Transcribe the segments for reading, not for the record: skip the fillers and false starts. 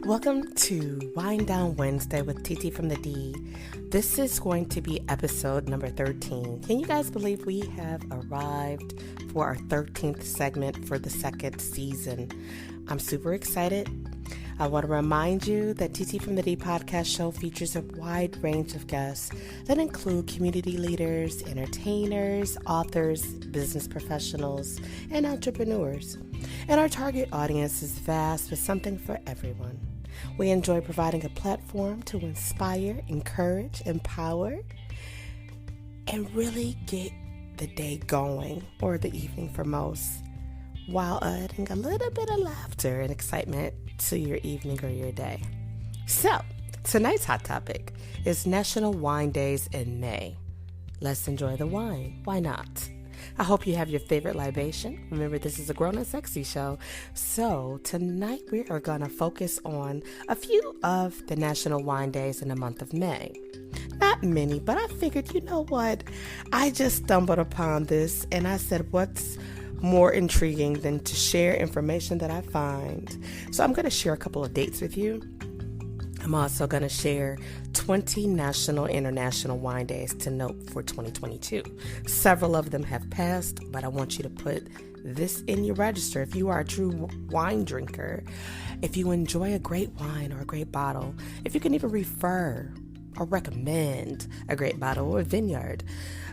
Welcome to Wind Down Wednesday with TT from the D. This is going to be episode number 13. Can you guys believe we have arrived for our 13th segment for the second season? I'm super excited. I want to remind you that TT from the D Podcast show features a wide range of guests that include community leaders, entertainers, authors, business professionals, and entrepreneurs. And our target audience is vast with something for everyone. We enjoy providing a platform to inspire, encourage, empower, and really get the day going, or the evening for most, while adding a little bit of laughter and excitement to your evening or your day. So, tonight's hot topic is National Wine Days in May. Let's enjoy the wine. Why not? I hope you have your favorite libation. Remember, this is a grown and sexy show. So tonight we are going to focus on a few of the National Wine Days in the month of May. Not many, but I figured, you know what? I just stumbled upon this and I said, what's more intriguing than to share information that I find? So I'm going to share a couple of dates with you. I'm also going to share 20 national international wine days to note for 2022. Several of them have passed, but I want you to put this in your register. If you are a true wine drinker, if you enjoy a great wine or a great bottle, if you can even refer or recommend a great bottle or a vineyard.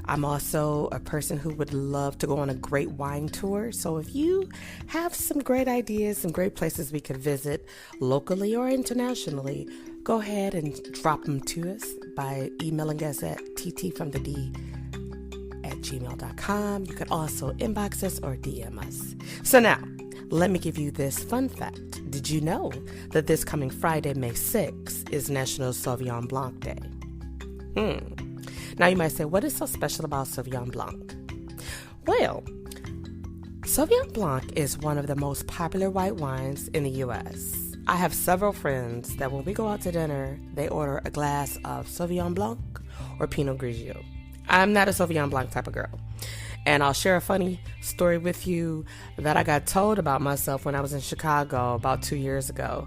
I'm also a person who would love to go on a great wine tour. So if you have some great ideas, some great places we could visit locally or internationally, go ahead and drop them to us by emailing us at ttfromthed@gmail.com. You could also inbox us or DM us. So now, let me give you this fun fact. Did you know that this coming Friday, May 6th, is National Sauvignon Blanc Day? Now you might say, what is so special about Sauvignon Blanc? Well, Sauvignon Blanc is one of the most popular white wines in the U.S. I have several friends that when we go out to dinner, they order a glass of Sauvignon Blanc or Pinot Grigio. I'm not a Sauvignon Blanc type of girl. And I'll share a funny story with you that I got told about myself when I was in Chicago about 2 years ago,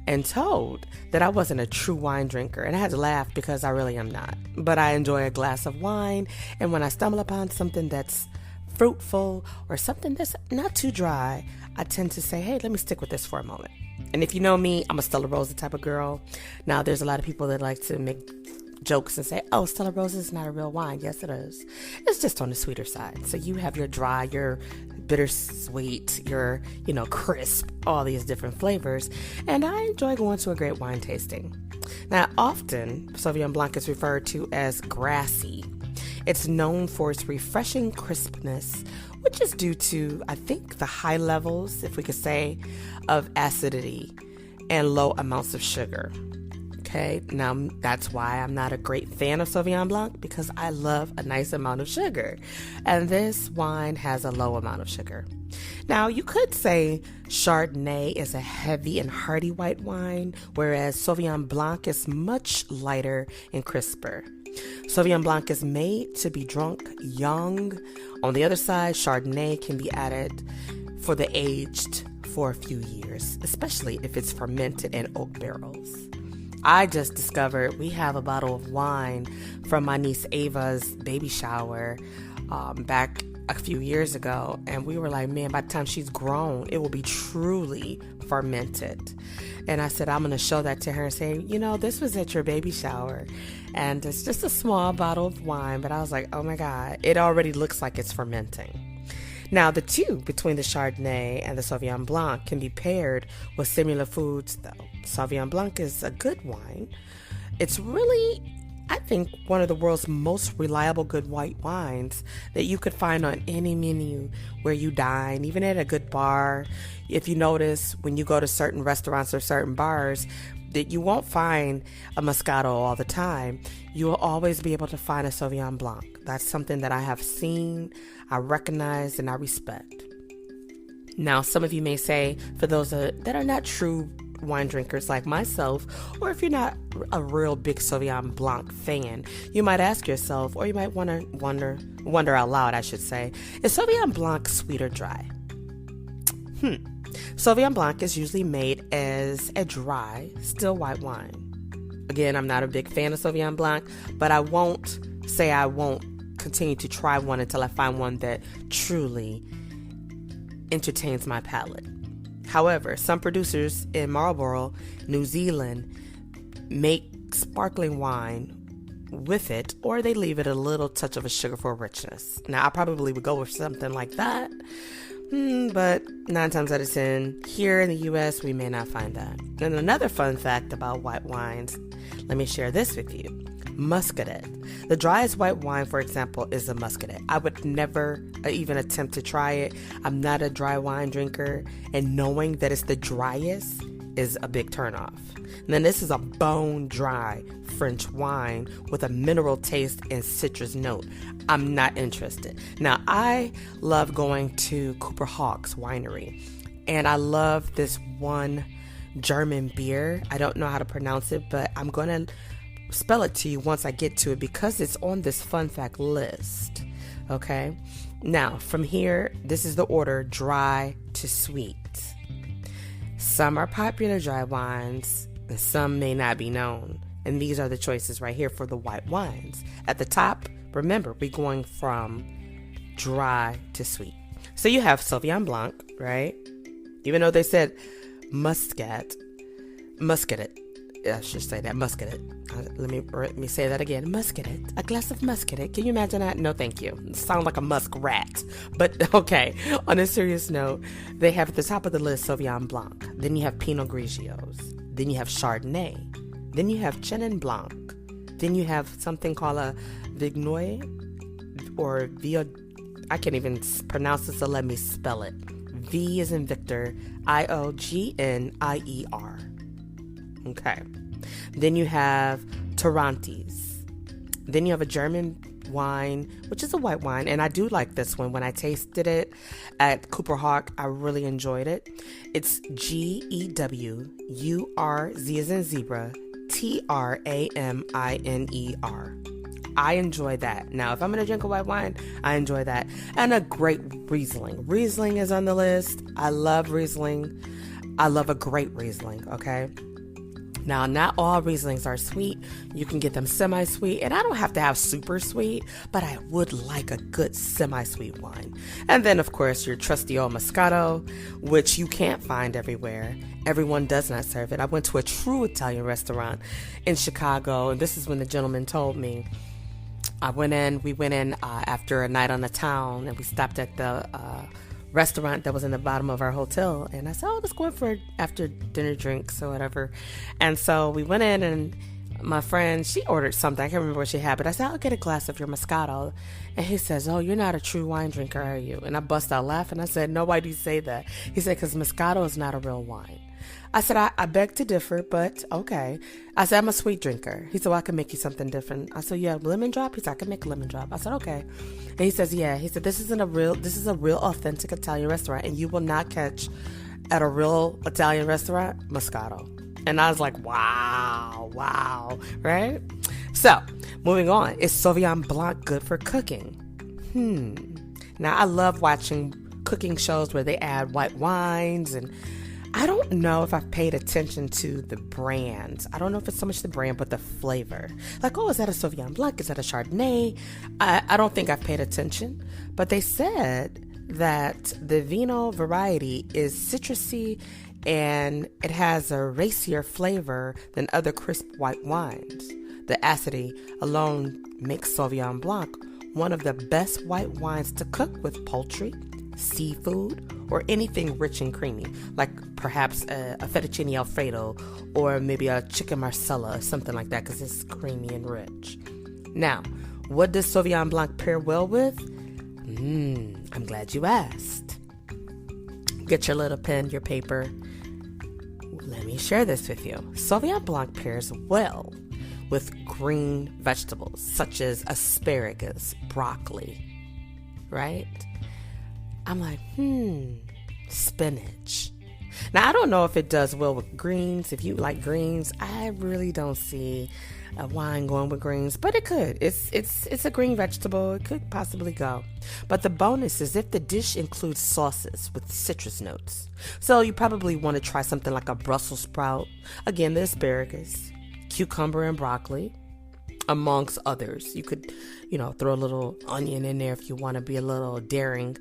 and told that I wasn't a true wine drinker. And I had to laugh because I really am not. But I enjoy a glass of wine, and when I stumble upon something that's fruitful or something that's not too dry, I tend to say, hey, let me stick with this for a moment. And if you know me, I'm a Stella Rosa type of girl. Now, there's a lot of people that like to make jokes and say, oh, Stella Rosa is not a real wine. Yes, it is. It's just on the sweeter side. So you have your dry, your bittersweet, your, crisp, all these different flavors. And I enjoy going to a great wine tasting. Now, often, Sauvignon Blanc is referred to as grassy. It's known for its refreshing crispness, which is due to, I think, the high levels, if we could say, of acidity and low amounts of sugar. Okay, now that's why I'm not a great fan of Sauvignon Blanc, because I love a nice amount of sugar. And this wine has a low amount of sugar. Now, you could say Chardonnay is a heavy and hearty white wine, whereas Sauvignon Blanc is much lighter and crisper. Sauvignon Blanc is made to be drunk young. On the other side, Chardonnay can be added for the aged for a few years, especially if it's fermented in oak barrels. I just discovered we have a bottle of wine from my niece Ava's baby shower back a few years ago. And we were like, man, by the time she's grown, it will be truly fermented. And I said, I'm going to show that to her and say, this was at your baby shower. And it's just a small bottle of wine. But I was like, oh my God, it already looks like it's fermenting. Now, the two between the Chardonnay and the Sauvignon Blanc can be paired with similar foods, though. Sauvignon Blanc is a good wine. It's really, I think, one of the world's most reliable good white wines that you could find on any menu where you dine, even at a good bar. If you notice, when you go to certain restaurants or certain bars, that you won't find a Moscato all the time. You will always be able to find a Sauvignon Blanc. That's something that I have seen, I recognize, and I respect. Now, some of you may say, for those that are not true wine drinkers like myself, or if you're not a real big Sauvignon Blanc fan, you might ask yourself, or you might wonder out loud, I should say, is Sauvignon Blanc sweet or dry? Sauvignon Blanc is usually made as a dry, still white wine. Again, I'm not a big fan of Sauvignon Blanc, but I won't continue to try one until I find one that truly entertains my palate. However, some producers in Marlborough, New Zealand, make sparkling wine with it, or they leave it a little touch of a sugar for richness. Now, I probably would go with something like that, but 9 times out of 10, here in the U.S., we may not find that. And another fun fact about white wines, let me share this with you. Muscadet. The driest white wine, for example, is a Muscadet. I would never even attempt to try it. I'm not a dry wine drinker, and knowing that it's the driest is a big turnoff. And then this is a bone dry French wine with a mineral taste and citrus note. I'm not interested. Now, I love going to Cooper Hawk's winery, and I love this one German beer. I don't know how to pronounce it, but I'm going to spell it to you once I get to it because it's on this fun fact list. Okay? Now, from here, this is the order: dry to sweet. Some are popular dry wines, and some may not be known. And these are the choices right here for the white wines. At the top, remember, we're going from dry to sweet. So you have Sauvignon Blanc, right? Even though they said Muscadet, I should say that, Muscadet. Let me say that again. Muscadet. A glass of Muscadet. Can you imagine that? No, thank you. It sounds like a muskrat. But okay, on a serious note, they have at the top of the list Sauvignon Blanc. Then you have Pinot Grigios. Then you have Chardonnay. Then you have Chenin Blanc. Then you have something called a Vignoy or Vio. I can't even pronounce it, so let me spell it. V is in Victor, Iognier. Okay. Then you have Torrontés. Then you have a German wine, which is a white wine, and I do like this one. When I tasted it at Cooper Hawk, I really enjoyed it. It's Gewurz, Z as in zebra, Traminer. I enjoy that. Now, if I'm going to drink a white wine, I enjoy that. And a great Riesling. Riesling is on the list. I love Riesling. I love a great Riesling, okay? Now, not all Rieslings are sweet. You can get them semi-sweet, and I don't have to have super sweet, but I would like a good semi-sweet wine. And then, of course, your trusty old Moscato, which you can't find everywhere. Everyone does not serve it. I went to a true Italian restaurant in Chicago, and this is when the gentleman told me. We went in after a night on the town, and we stopped at the restaurant that was in the bottom of our hotel, and I said, let's go in for after dinner drinks or whatever. And so we went in, and my friend, she ordered something. I can't remember what she had, but I said, I'll get a glass of your Moscato. And he says, oh, you're not a true wine drinker, are you? And I bust out laughing. I said, no, why do you say that? He said, because Moscato is not a real wine. I said, I beg to differ, but okay. I said, I'm a sweet drinker. He said, well, I can make you something different. I said, you have lemon drop? He said, I can make a lemon drop. I said, okay. And he says, yeah. He said, this is a real authentic Italian restaurant, and you will not catch at a real Italian restaurant Moscato. And I was like, wow, right? So, moving on. Is Sauvignon Blanc good for cooking? Now, I love watching cooking shows where they add white wines, and I don't know if I've paid attention to the brands. I don't know if it's so much the brand, but the flavor. Like, oh, is that a Sauvignon Blanc? Is that a Chardonnay? I don't think I've paid attention. But they said that the Vino variety is citrusy and it has a racier flavor than other crisp white wines. The acidity alone makes Sauvignon Blanc one of the best white wines to cook with poultry, seafood, or anything rich and creamy, like perhaps a fettuccine alfredo or maybe a chicken marsala or something like that, because it's creamy and rich. Now, what does Sauvignon Blanc pair well with? I'm glad you asked. Get your little pen, your paper. Let me share this with you. Sauvignon Blanc pairs well with green vegetables such as asparagus, broccoli, right? I'm like, spinach. Now, I don't know if it does well with greens. If you like greens, I really don't see a wine going with greens, but it could. It's a green vegetable. It could possibly go. But the bonus is if the dish includes sauces with citrus notes. So you probably want to try something like a Brussels sprout. Again, the asparagus, cucumber, and broccoli, amongst others. You could, throw a little onion in there if you want to be a little daring.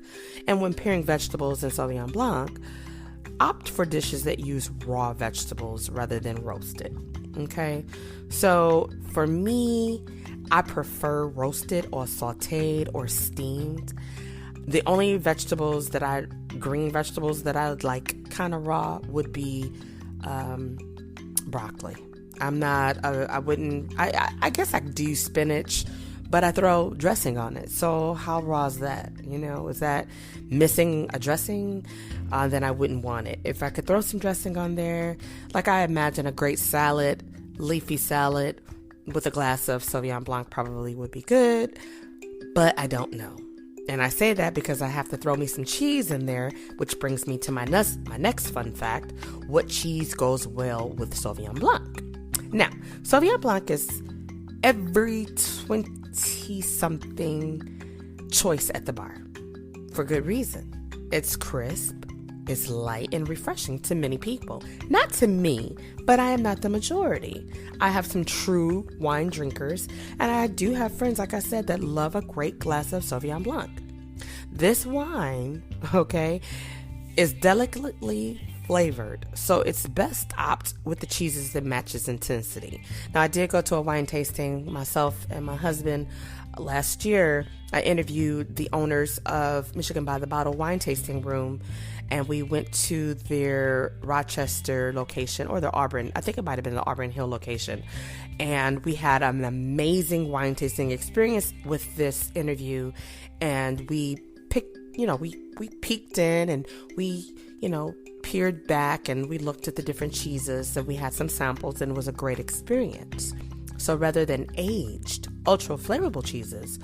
And when pairing vegetables in Sauvignon Blanc, opt for dishes that use raw vegetables rather than roasted. Okay, so for me, I prefer roasted or sauteed or steamed. The only green vegetables that I like kind of raw would be broccoli. I guess I do spinach, but I throw dressing on it. So how raw is that? Is that missing a dressing? Then I wouldn't want it. If I could throw some dressing on there, like I imagine a great salad, leafy salad with a glass of Sauvignon Blanc probably would be good, but I don't know. And I say that because I have to throw me some cheese in there, which brings me to my next fun fact. What cheese goes well with Sauvignon Blanc? Now, Sauvignon Blanc is every 20-something choice at the bar for good reason. It's crisp, it's light and refreshing to many people. Not to me, but I am not the majority. I have some true wine drinkers, and I do have friends, like I said, that love a great glass of Sauvignon Blanc. This wine, is delicately flavored, so it's best opt with the cheeses that matches intensity. Now, I did go to a wine tasting myself and my husband last year. I interviewed the owners of Michigan by the Bottle wine tasting room, and we went to their Rochester location or their Auburn. I think it might have been the Auburn Hill location. And we had an amazing wine tasting experience with this interview. And we we peeked in and we, peered back and we looked at the different cheeses and we had some samples, and it was a great experience. So rather than aged, ultra flavorful cheeses,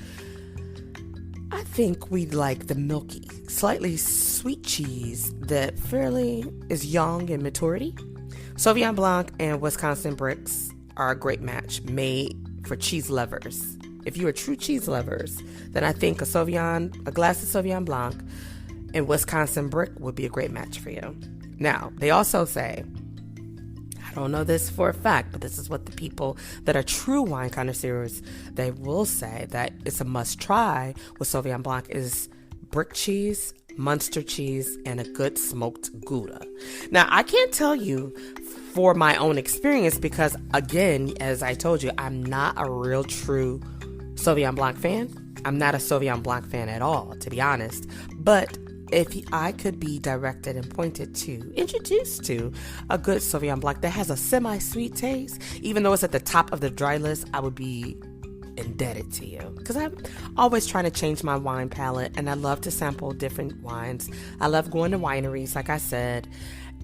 I think we like the milky, slightly sweet cheese that fairly is young in maturity. Sauvignon Blanc and Wisconsin Bricks are a great match made for cheese lovers. If you are true cheese lovers, then I think a glass of Sauvignon Blanc and Wisconsin Brick would be a great match for you. Now, they also say, I don't know this for a fact, but this is what the people that are true wine connoisseurs, they will say that it's a must try with Sauvignon Blanc is brick cheese, Munster cheese, and a good smoked Gouda. Now, I can't tell you for my own experience because, again, as I told you, I'm not a real true Sauvignon Blanc fan. I'm not a Sauvignon Blanc fan at all, to be honest. But if I could be directed and introduced to a good Sauvignon Blanc that has a semi-sweet taste, even though it's at the top of the dry list, I would be indebted to you. Because I'm always trying to change my wine palette, and I love to sample different wines. I love going to wineries, like I said,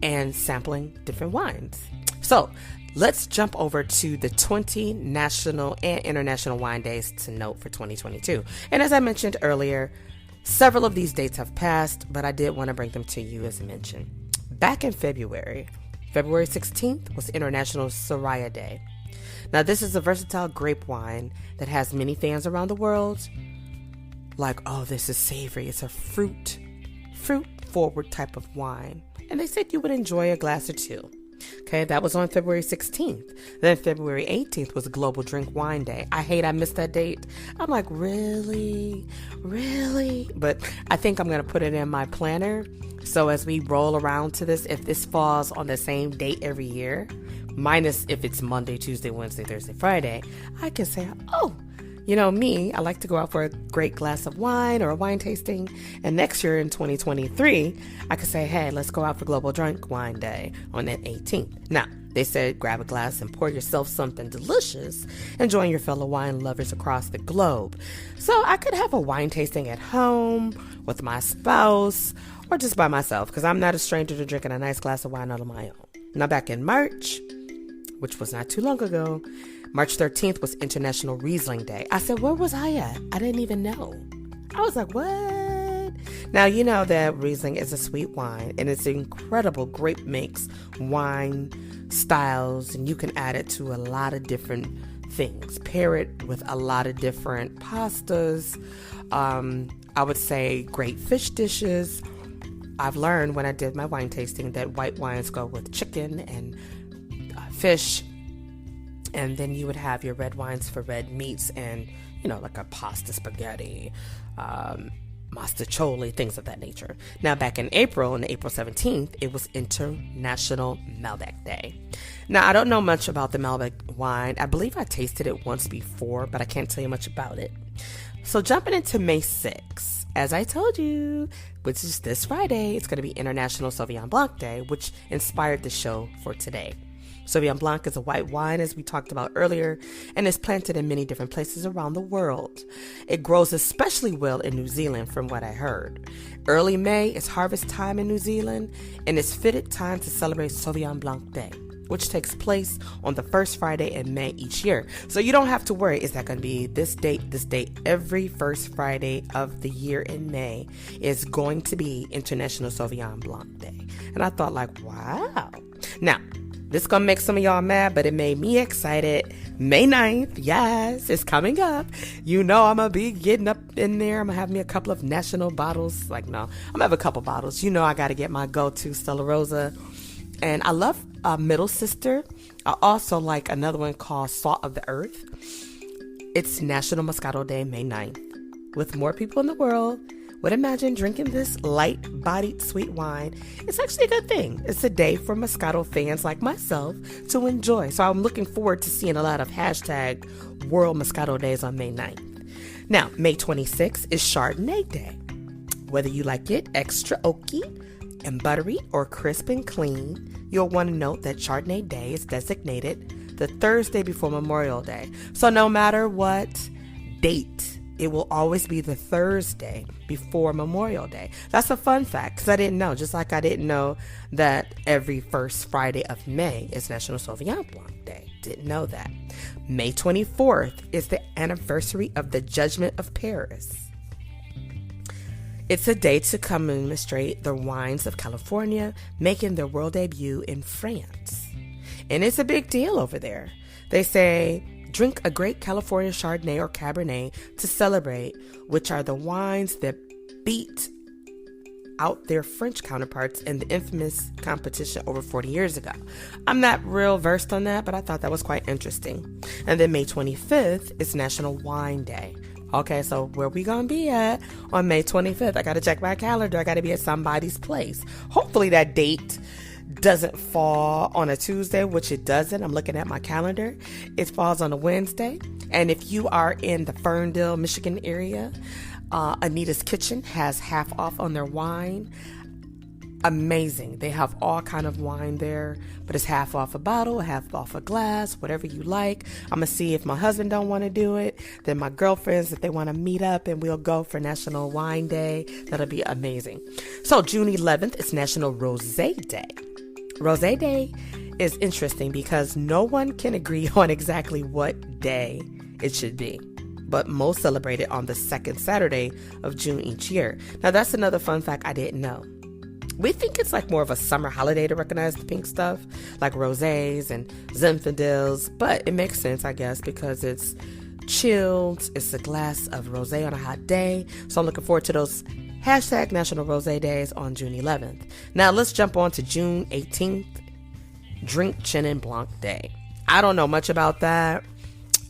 and sampling different wines. So let's jump over to the 20 national and international wine days to note for 2022. And as I mentioned earlier, several of these dates have passed, but I did want to bring them to you as I mentioned. Back in February 16th was International Soraya Day. Now, this is a versatile grape wine that has many fans around the world. Like, oh, this is savory. It's a fruit-forward type of wine. And they said you would enjoy a glass or two. Okay, that was on February 16th. Then February 18th was Global Drink Wine Day. I missed that date. I'm like, really? But I think I'm going to put it in my planner. So as we roll around to this, if this falls on the same date every year, minus if it's Monday, Tuesday, Wednesday, Thursday, Friday, I can say, oh, me, I like to go out for a great glass of wine or a wine tasting. And next year in 2023, I could say, hey, let's go out for Global Drink Wine Day on that 18th. Now, they said grab a glass and pour yourself something delicious and join your fellow wine lovers across the globe. So I could have a wine tasting at home with my spouse or just by myself, because I'm not a stranger to drinking a nice glass of wine on my own. Now, back in March, which was not too long ago, March 13th was International Riesling Day. I said, where was I at? I didn't even know. I was like, what? Now, you know that Riesling is a sweet wine, and it's an incredible grape mix wine styles, and you can add it to a lot of different things. Pair it with a lot of different pastas. I would say great fish dishes. I've learned when I did my wine tasting that white wines go with chicken and fish, and then you would have your red wines for red meats and, you know, like a pasta spaghetti, mostaccioli, things of that nature. Now, back in April, on April 17th, it was International Malbec Day. Now, I don't know much about the Malbec wine. I believe I tasted it once before, but I can't tell you much about it. So jumping into May 6th, as I told you, which is this Friday, it's going to be International Sauvignon Blanc Day, which inspired the show for today. Sauvignon Blanc is a white wine, as we talked about earlier, and is planted in many different places around the world. It grows especially well in New Zealand, from what I heard. Early May is harvest time in New Zealand, and it's fitted time to celebrate Sauvignon Blanc Day, which takes place on the first Friday in May each year. So you don't have to worry, is that going to be this date, this date? Every first Friday of the year in May is going to be International Sauvignon Blanc Day. And I thought, like, wow. Now, this is going to make some of y'all mad, but it made me excited. May 9th, yes, it's coming up. You know I'm going to be getting up in there. I'm going to have me a couple of national bottles. Like, no, I'm going to have a couple bottles. You know I got to get my go-to Stella Rosa. And I love Middle Sister. I also like another one called Salt of the Earth. It's National Moscato Day, May 9th. With more people in the world would imagine drinking this light-bodied sweet wine, it's actually a good thing. It's a day for Moscato fans like myself to enjoy. So I'm looking forward to seeing a lot of hashtag World Moscato Days on May 9th. Now, May 26th is Chardonnay Day. Whether you like it extra oaky and buttery or crisp and clean, you'll want to note that Chardonnay Day is designated the Thursday before Memorial Day. So no matter what date, it will always be the Thursday before Memorial Day. That's a fun fact, because I didn't know. Just like I didn't know that every first Friday of May is National Sauvignon Blanc Day. Didn't know that. May 24th is the anniversary of the Judgment of Paris. It's a day to commemorate the wines of California making their world debut in France. And it's a big deal over there. They say, drink a great California Chardonnay or Cabernet to celebrate, which are the wines that beat out their French counterparts in the infamous competition over 40 years ago. I'm not real versed on that, but I thought that was quite interesting. And then May 25th is National Wine Day. Okay, so where we gonna be at on May 25th? I gotta check my calendar. I gotta be at somebody's place. Hopefully that date doesn't fall on a Tuesday, which it doesn't. I'm looking at my calendar. It falls on a Wednesday. And if you are in the Ferndale, Michigan area, Anita's Kitchen has half off on their wine. Amazing. They have all kind of wine there, but it's half off a bottle, half off a glass, whatever you like. I'm going to see if my husband don't want to do it. Then my girlfriends, if they want to meet up, and we'll go for National Wine Day. That'll be amazing. So June 11th is National Rosé Day. Rosé Day is interesting because no one can agree on exactly what day it should be, but most celebrate it on the second Saturday of June each year. Now, that's another fun fact I didn't know. We think it's like more of a summer holiday to recognize the pink stuff, like rosés and Zinfandels, but it makes sense, I guess, because it's chilled. It's a glass of rosé on a hot day. So I'm looking forward to those hashtag National Rosé Days on June 11th. Now let's jump on to June 18th, Drink Chenin Blanc Day. I don't know much about that,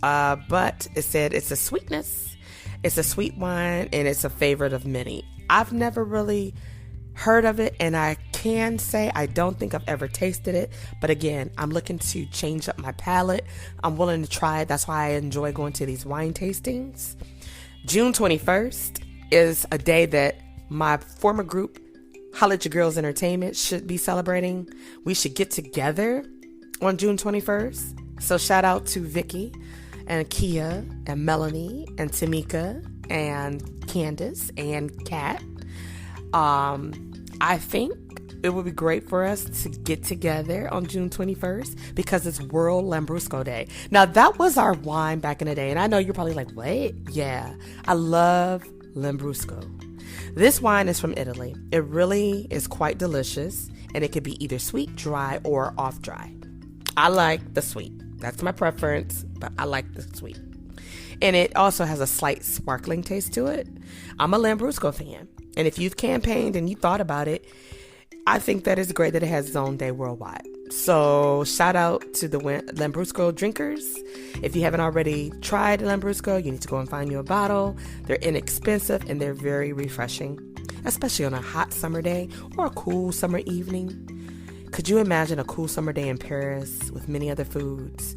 but it said it's a sweetness. It's a sweet wine, and it's a favorite of many. I've never really heard of it, and I can say I don't think I've ever tasted it, but again, I'm looking to change up my palate. I'm willing to try it. That's why I enjoy going to these wine tastings. June 21st is a day that my former group, Holla Your Girls Entertainment, should be celebrating. We should get together on June 21st. So shout out to Vicky and Kia and Melanie and Tamika and Candace and Kat. I think it would be great for us to get together on June 21st because it's World Lambrusco Day. Now, that was our wine back in the day, and I know you're probably like, what? Yeah, I love Lambrusco. This wine is from Italy. It really is quite delicious, and it could be either sweet, dry, or off dry. I like the sweet. That's my preference, but I like the sweet. And it also has a slight sparkling taste to it. I'm a Lambrusco fan, and if you've campaigned and you thought about it, I think that it's great that it has its own day worldwide. So shout out to the Lambrusco drinkers. If you haven't already tried Lambrusco, you need to go and find you a bottle. They're inexpensive and they're very refreshing, especially on a hot summer day or a cool summer evening. Could you imagine a cool summer day in Paris with many other foods?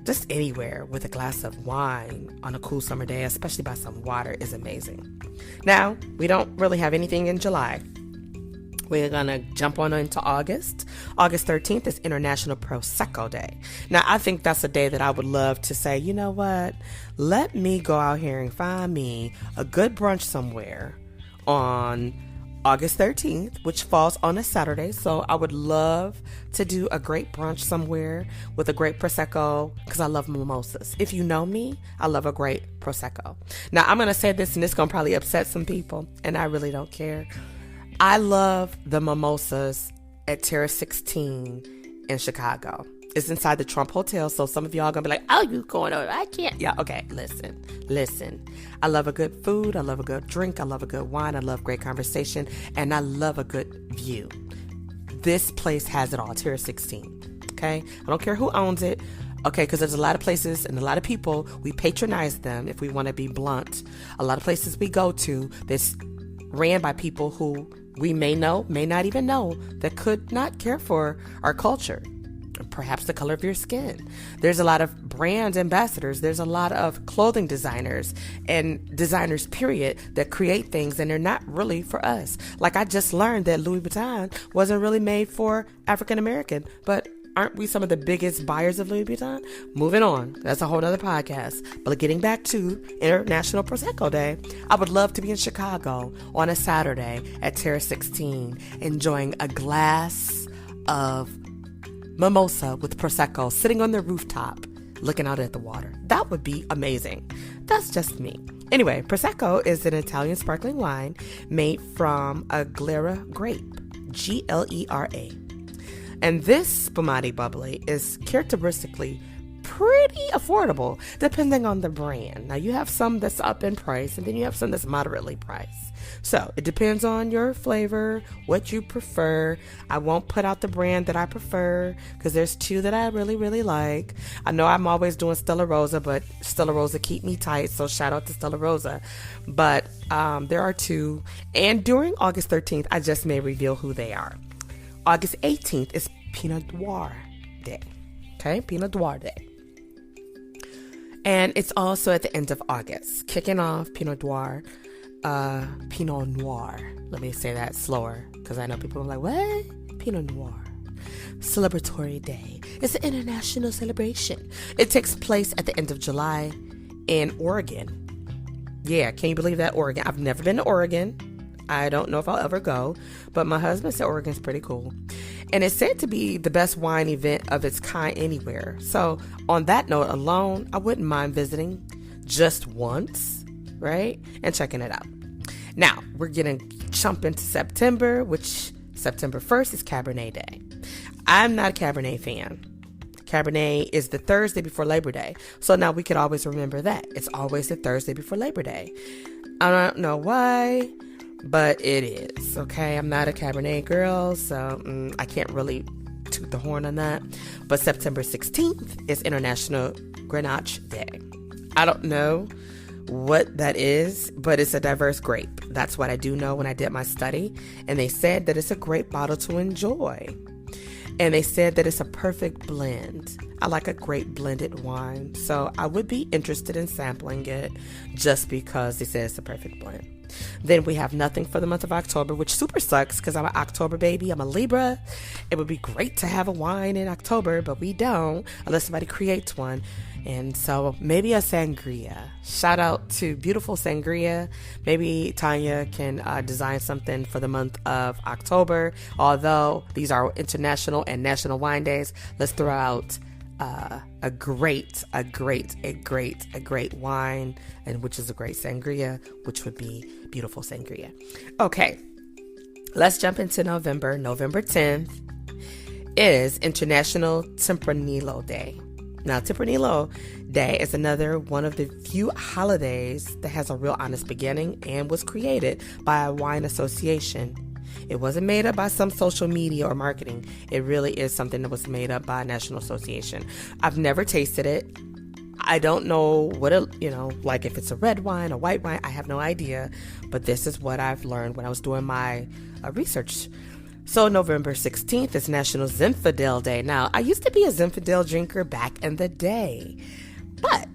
Just anywhere with a glass of wine on a cool summer day, especially by some water, is amazing. Now, we don't really have anything in July. We're going to jump on into August. August 13th is International Prosecco Day. Now, I think that's a day that I would love to say, you know what? Let me go out here and find me a good brunch somewhere on August 13th, which falls on a Saturday. So I would love to do a great brunch somewhere with a great Prosecco because I love mimosas. If you know me, I love a great Prosecco. Now, I'm going to say this, and it's going to probably upset some people, and I really don't care. I love the mimosas at Terrace 16 in Chicago. It's inside the Trump Hotel, so some of y'all gonna be like, oh, you going over? I can't. Yeah, okay, listen. I love a good food. I love a good drink. I love a good wine. I love great conversation. And I love a good view. This place has it all, Terrace 16, okay? I don't care who owns it, okay, because there's a lot of places and a lot of people, we patronize them, if we want to be blunt. A lot of places we go to that's ran by people who we may know, may not even know, that could not care for our culture, perhaps the color of your skin. There's a lot of brand ambassadors. There's a lot of clothing designers and designers, period, that create things and they're not really for us. Like I just learned that Louis Vuitton wasn't really made for African American, but aren't we some of the biggest buyers of Louis Vuitton? Moving on. That's a whole other podcast. But getting back to International Prosecco Day, I would love to be in Chicago on a Saturday at Terrace 16, enjoying a glass of mimosa with Prosecco, sitting on the rooftop, looking out at the water. That would be amazing. That's just me. Anyway, Prosecco is an Italian sparkling wine made from a Glera grape, Glera. And this spumante bubbly is characteristically pretty affordable, depending on the brand. Now, you have some that's up in price, and then you have some that's moderately priced. So, it depends on your flavor, what you prefer. I won't put out the brand that I prefer, because there's two that I really, really like. I know I'm always doing Stella Rosa, but Stella Rosa keep me tight, so shout out to Stella Rosa. But there are two, and during August 13th, I just may reveal who they are. August 18th is Pinot Noir Day. Okay, Pinot Noir Day. And it's also at the end of August, kicking off Pinot Noir. Let me say that slower, because I know people are like, what? Pinot Noir. Celebratory Day. It's an international celebration. It takes place at the end of July in Oregon. Yeah, can you believe that? Oregon. I've never been to Oregon. I don't know if I'll ever go, but my husband said Oregon's pretty cool. And it's said to be the best wine event of its kind anywhere. So on that note alone, I wouldn't mind visiting just once, right? And checking it out. Now, we're going to jump into September, which September 1st is Cabernet Day. I'm not a Cabernet fan. Cabernet is the Thursday before Labor Day. So now we could always remember that. It's always the Thursday before Labor Day. I don't know why, but it is, okay? I'm not a Cabernet girl, so I can't really toot the horn on that. But September 16th is International Grenache Day. I don't know what that is, but it's a diverse grape. That's what I do know when I did my study. And they said that it's a great bottle to enjoy. And they said that it's a perfect blend. I like a great blended wine, so I would be interested in sampling it just because they said it's a perfect blend. Then we have nothing for the month of October, which super sucks because I'm an October baby. I'm a Libra. It would be great to have a wine in October, but we don't unless somebody creates one. And so maybe a sangria. Shout out to beautiful sangria. Maybe Tanya can design something for the month of October. Although these are international and national wine days, let's throw out a great wine, and which is a great sangria, which would be beautiful sangria. Okay, let's jump into November. November 10th is International Tempranillo Day. Now, Tempranillo Day is another one of the few holidays that has a real honest beginning and was created by a wine association. It wasn't made up by some social media or marketing. It really is something that was made up by a national association. I've never tasted it. I don't know what like if it's a red wine, a white wine. I have no idea. But this is what I've learned when I was doing my research. So November 16th is National Zinfandel Day. Now, I used to be a Zinfandel drinker back in the day, but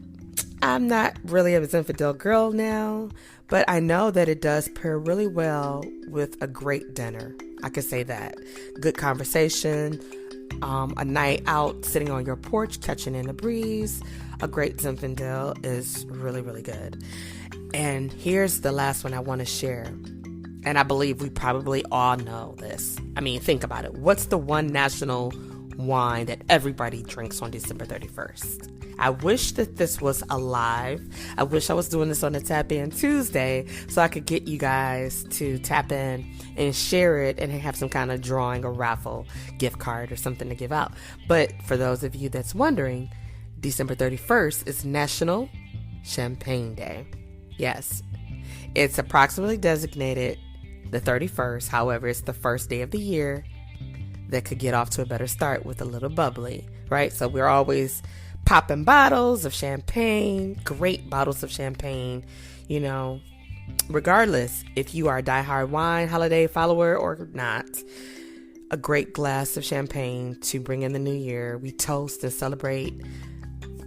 I'm not really a Zinfandel girl now. But I know that it does pair really well with a great dinner. I could say that. Good conversation, a night out sitting on your porch, catching in the breeze. A great Zinfandel is really, really good. And here's the last one I want to share. And I believe we probably all know this. I mean, think about it. What's the one national wine that everybody drinks on December 31st? I wish that this was alive. I wish I was doing this on a Tap In Tuesday so I could get you guys to tap in and share it and have some kind of drawing or raffle gift card or something to give out. But for those of you that's wondering, December 31st is National Champagne Day. Yes, it's approximately designated the 31st. However, it's the first day of the year that could get off to a better start with a little bubbly, right? So we're always popping bottles of champagne, great bottles of champagne, regardless if you are a diehard wine holiday follower or not. A great glass of champagne to bring in the new year. We toast and celebrate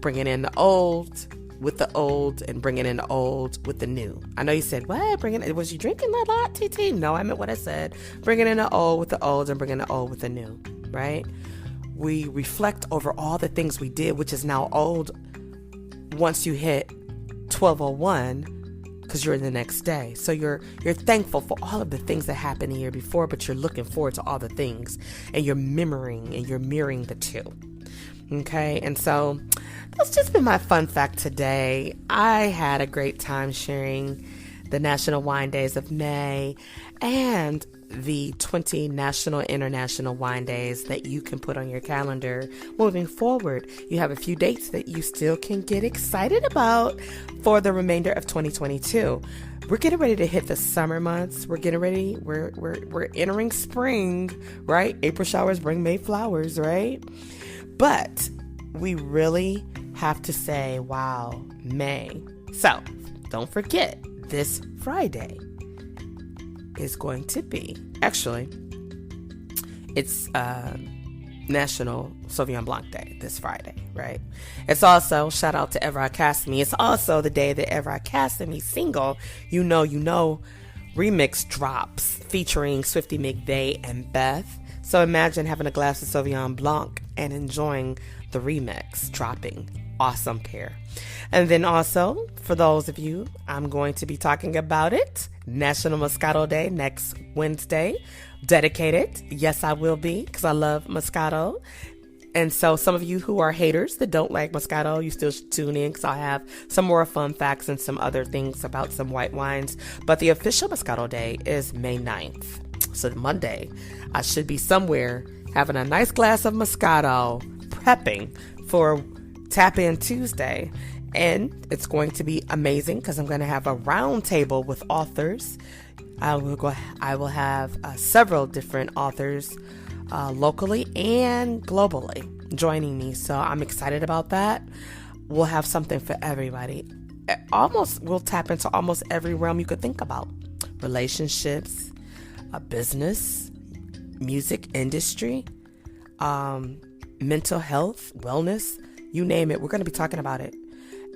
bringing in the old with the old and bringing in the old with the new. I know you said, what? Was you drinking a lot, TT? No, I meant what I said. Bringing in the old with the old and bringing the old with the new, right? We reflect over all the things we did, which is now old once you hit 1201, because you're in the next day. So you're thankful for all of the things that happened the year before, but you're looking forward to all the things, and you're mirroring the two. Okay, and so that's just been my fun fact today. I had a great time sharing the National Wine Days of May and the 20 National International Wine Days that you can put on your calendar moving forward. You have a few dates that you still can get excited about for the remainder of 2022. We're getting ready to hit the summer months. We're getting ready. We're entering spring, right? April showers bring May flowers, right? But we really have to say, wow, May. So don't forget, this Friday is going to be, it's National Sauvignon Blanc Day this Friday, right? It's also, shout out to Everard Cassimy, it's also the day that Everard Cassimy's single, You Know, remix drops featuring Swifty McVeigh and Beth. So imagine having a glass of Sauvignon Blanc and enjoying the remix dropping. Awesome pair. And then also, for those of you, I'm going to be talking about it. National Moscato Day next Wednesday. Dedicated. Yes, I will be, because I love Moscato. And so some of you who are haters that don't like Moscato, you still should tune in, because I have some more fun facts and some other things about some white wines. But the official Moscato Day is May 9th. So Monday, I should be somewhere having a nice glass of Moscato, prepping for Tap In Tuesday. And it's going to be amazing because I'm going to have a round table with authors. I will have several different authors locally and globally joining me. So I'm excited about that. We'll have something for everybody. We'll tap into almost every realm you could think about. Relationships, business, music industry, mental health, wellness, you name it. We're going to be talking about it.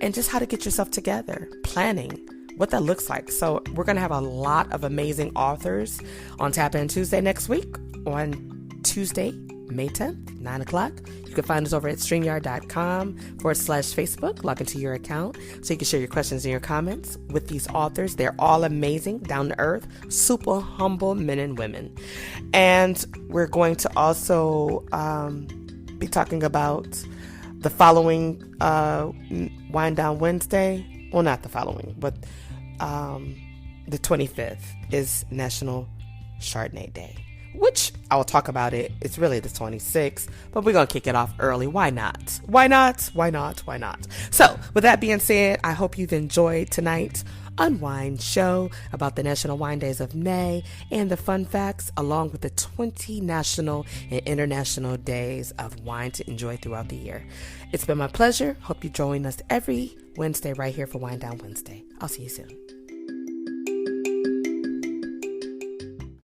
And just how to get yourself together, planning, what that looks like. So we're going to have a lot of amazing authors on Tap In Tuesday next week, on Tuesday, May 10th, 9 o'clock. You can find us over at StreamYard.com/Facebook. Log into your account so you can share your questions and your comments with these authors. They're all amazing, down to earth, super humble men and women. And we're going to also be talking about the following Wind Down Wednesday, well, not the following, but the 25th is National Chardonnay Day, which I will talk about it. It's really the 26th, but we're going to kick it off early. Why not? Why not? Why not? Why not? So with that being said, I hope you've enjoyed tonight's Unwind show about the National Wine Days of May and the fun facts, along with the 20 national and international days of wine to enjoy throughout the year. It's been my pleasure. Hope you join us every Wednesday right here for Wind Down Wednesday. I'll see you soon.